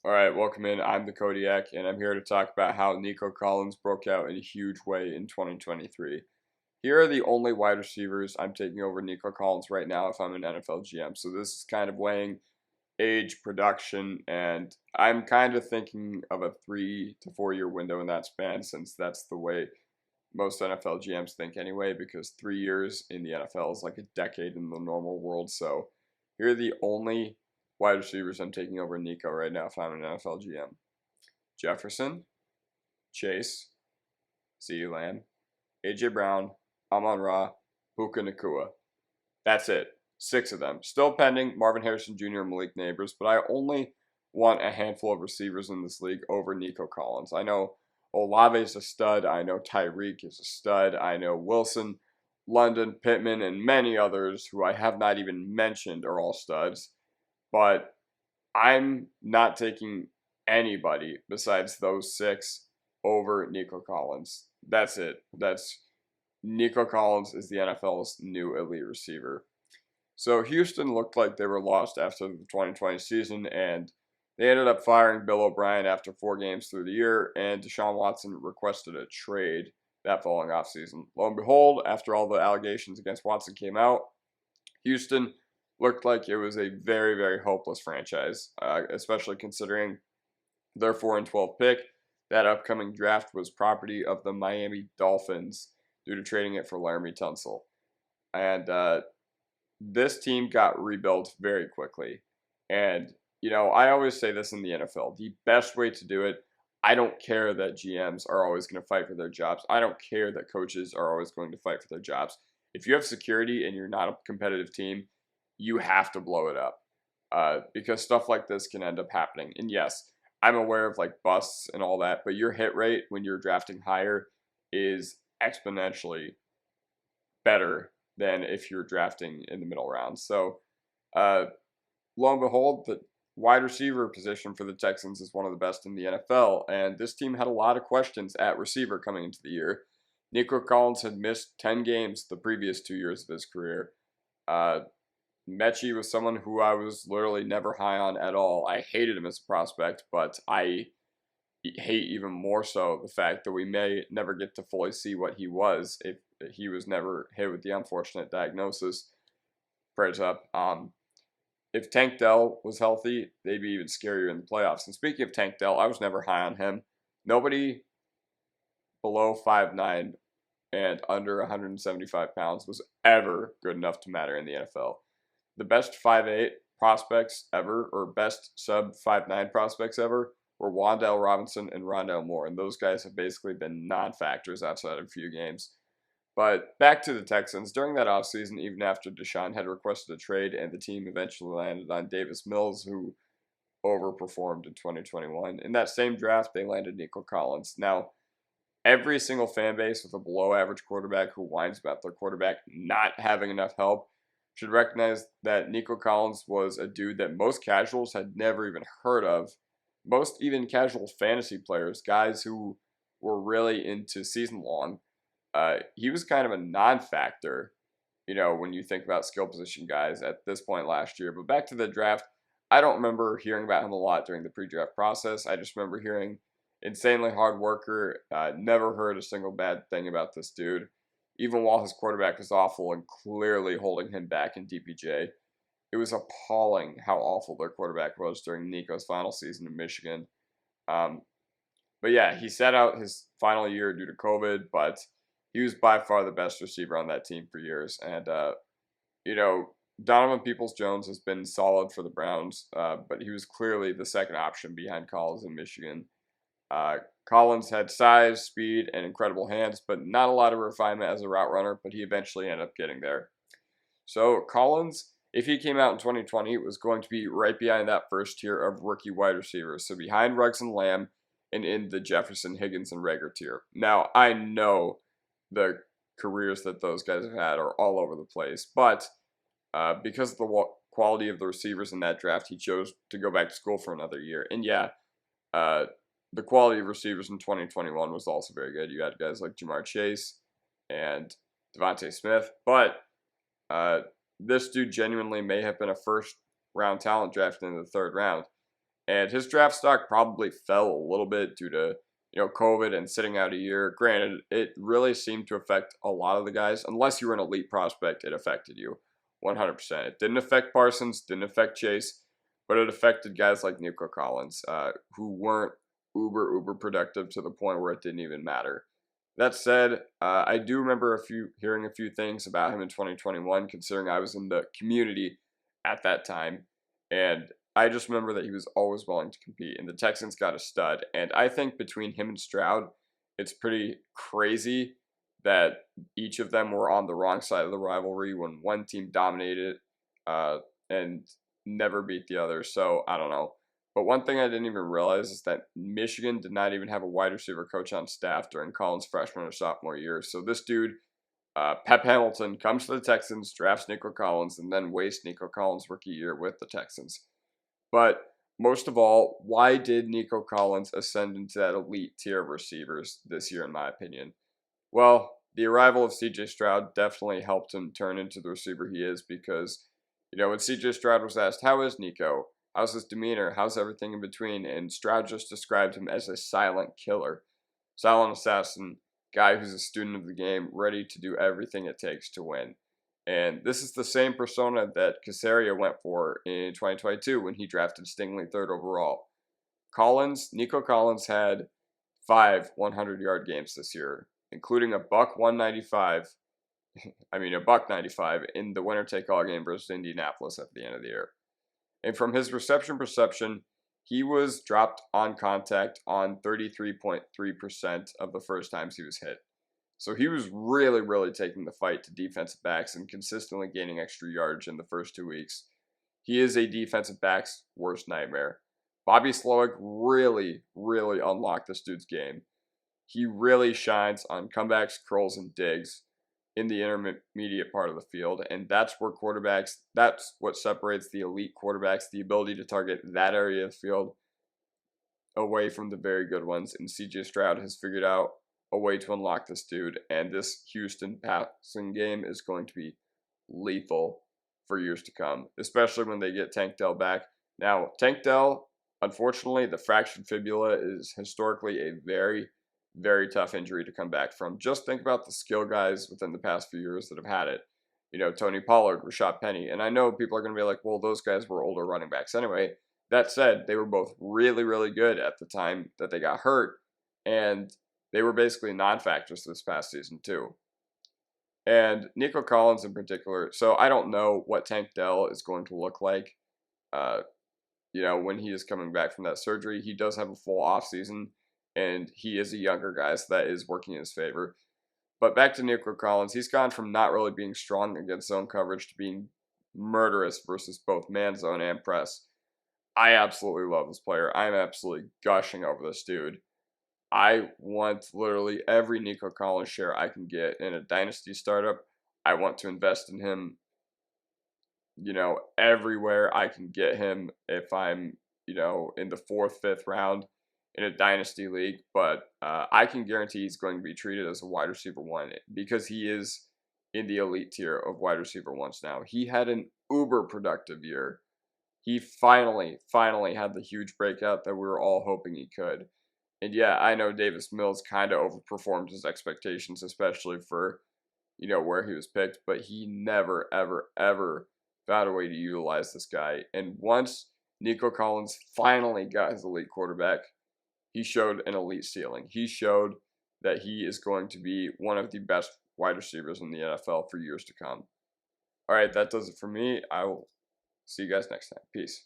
All right, welcome in. I'm the Kodiak, and I'm here to talk about how Nico Collins broke out in a huge way in 2023. Here are the only wide receivers I'm taking over Nico Collins right now if I'm an NFL GM. So this is kind of weighing age, production, and I'm kind of thinking of a 3 to 4 year window in that span since that's the way most NFL GMs think anyway, because 3 years in the NFL is like a decade in the normal world. So here are the only wide receivers I'm taking over Nico right now if I'm an NFL GM. Jefferson, Chase, CeeDee Lamb, AJ Brown, Amon-Ra, Puka Nacua. That's it. 6 of them. Still pending Marvin Harrison Jr. and Malik Neighbors, but I only want a handful of receivers in this league over Nico Collins. I know Olave is a stud. I know Tyreek is a stud. I know Wilson, London, Pittman, and many others who I have not even mentioned are all studs. But I'm not taking anybody besides those 6 over Nico Collins. That's it. Nico Collins is the NFL's new elite receiver. So Houston looked like they were lost after the 2020 season, and they ended up firing Bill O'Brien after 4 games through the year, and Deshaun Watson requested a trade that following offseason. Lo and behold, after all the allegations against Watson came out, Houston looked like it was a very, very hopeless franchise, especially considering their 4-12 pick. That upcoming draft was property of the Miami Dolphins due to trading it for Laramie Tunsil. And this team got rebuilt very quickly. And, I always say this in the NFL. The best way to do it, I don't care that GMs are always going to fight for their jobs. I don't care that coaches are always going to fight for their jobs. If you have security and you're not a competitive team, you have to blow it up because stuff like this can end up happening. And yes, I'm aware of like busts and all that, but your hit rate when you're drafting higher is exponentially better than if you're drafting in the middle rounds. So, lo and behold, the wide receiver position for the Texans is one of the best in the NFL, and this team had a lot of questions at receiver coming into the year. Nico Collins had missed 10 games the previous 2 years of his career. Mechie was someone who I was literally never high on at all. I hated him as a prospect, but I hate even more so the fact that we may never get to fully see what he was if he was never hit with the unfortunate diagnosis. Prayers up. If Tank Dell was healthy, they'd be even scarier in the playoffs. And speaking of Tank Dell, I was never high on him. Nobody below 5'9" and under 175 pounds was ever good enough to matter in the NFL. The best 5'8" prospects ever, or best sub 5'9" prospects ever, were Wan'Dale Robinson and Rondale Moore, and those guys have basically been non-factors outside of a few games. But back to the Texans. During that offseason, even after Deshaun had requested a trade and the team eventually landed on Davis Mills, who overperformed in 2021, in that same draft, they landed Nico Collins. Now, every single fan base with a below-average quarterback who whines about their quarterback not having enough help should recognize that Nico Collins was a dude that most casuals had never even heard of. Most even casual fantasy players, guys who were really into season-long, he was kind of a non-factor, when you think about skill position guys at this point last year. But back to the draft, I don't remember hearing about him a lot during the pre-draft process. I just remember hearing insanely hard worker. Never heard a single bad thing about this dude, even while his quarterback was awful and clearly holding him back in DPJ. It was appalling how awful their quarterback was during Nico's final season in Michigan. But yeah, he sat out his final year due to COVID, but he was by far the best receiver on that team for years. And, Donovan Peoples-Jones has been solid for the Browns, but he was clearly the second option behind Collins in Michigan. Collins had size, speed, and incredible hands, but not a lot of refinement as a route runner, but he eventually ended up getting there. So Collins, if he came out in 2020, was going to be right behind that first tier of rookie wide receivers. So behind Ruggs and Lamb and in the Jefferson, Higgins, and Rager tier. Now, I know the careers that those guys have had are all over the place, but because of the quality of the receivers in that draft, he chose to go back to school for another year. And yeah, the quality of receivers in 2021 was also very good. You had guys like Jamar Chase and Devontae Smith, but this dude genuinely may have been a first-round talent drafted in the 3rd round. And his draft stock probably fell a little bit due to, COVID and sitting out a year. Granted, it really seemed to affect a lot of the guys. Unless you were an elite prospect, it affected you 100%. It didn't affect Parsons, didn't affect Chase, but it affected guys like Nico Collins, who weren't uber productive to the point where it didn't even matter. That said, I do remember hearing a few things about him in 2021, considering I was in the community at that time, and I just remember that he was always willing to compete, and the Texans got a stud. And I think between him and Stroud, it's pretty crazy that each of them were on the wrong side of the rivalry when one team dominated and never beat the other. So I don't know. But one thing I didn't even realize is that Michigan did not even have a wide receiver coach on staff during Collins' freshman or sophomore year. So this dude, Pep Hamilton, comes to the Texans, drafts Nico Collins, and then wastes Nico Collins' rookie year with the Texans. But most of all, why did Nico Collins ascend into that elite tier of receivers this year, in my opinion? Well, the arrival of CJ Stroud definitely helped him turn into the receiver he is because, when CJ Stroud was asked, how is Nico? How's his demeanor? How's everything in between? And Stroud just described him as a silent killer, silent assassin, guy who's a student of the game, ready to do everything it takes to win. And this is the same persona that Casario went for in 2022 when he drafted Stingley third overall. Nico Collins had 5 100-yard games this year, including a buck 195. A buck 95 in the winner-take-all game versus Indianapolis at the end of the year. And from his reception perception, he was dropped on contact on 33.3% of the first times he was hit. So he was really taking the fight to defensive backs and consistently gaining extra yardage in the first 2 weeks. He is a defensive back's worst nightmare. Bobby Slowik really unlocked this dude's game. He really shines on comebacks, curls, and digs in the intermediate part of the field, and that's what separates the elite quarterbacks, the ability to target that area of the field away from the very good ones, and CJ Stroud has figured out a way to unlock this dude, and this Houston passing game is going to be lethal for years to come, especially when they get Tank Dell back. Now, Tank Dell, unfortunately, the fractured fibula is historically a very tough injury to come back from. Just think about the skill guys within the past few years that have had it. Tony Pollard, Rashad Penny. And I know people are going to be like, well, those guys were older running backs anyway. That said, they were both really good at the time that they got hurt. And they were basically non-factors this past season too. And Nico Collins in particular. So I don't know what Tank Dell is going to look like, when he is coming back from that surgery. He does have a full off season. And he is a younger guy, so that is working in his favor. But back to Nico Collins, he's gone from not really being strong against zone coverage to being murderous versus both man zone and press. I absolutely love this player. I'm absolutely gushing over this dude. I want literally every Nico Collins share I can get in a dynasty startup. I want to invest in him, everywhere I can get him if I'm, in the 4th, 5th round in a dynasty league, but I can guarantee he's going to be treated as a wide receiver 1 because he is in the elite tier of wide receiver 1s now. He had an uber productive year. He finally had the huge breakout that we were all hoping he could. And yeah, I know Davis Mills kind of overperformed his expectations, especially for, where he was picked, but he never, ever found a way to utilize this guy. And once Nico Collins finally got his elite quarterback, he showed an elite ceiling. He showed that he is going to be one of the best wide receivers in the NFL for years to come. All right, that does it for me. I will see you guys next time. Peace.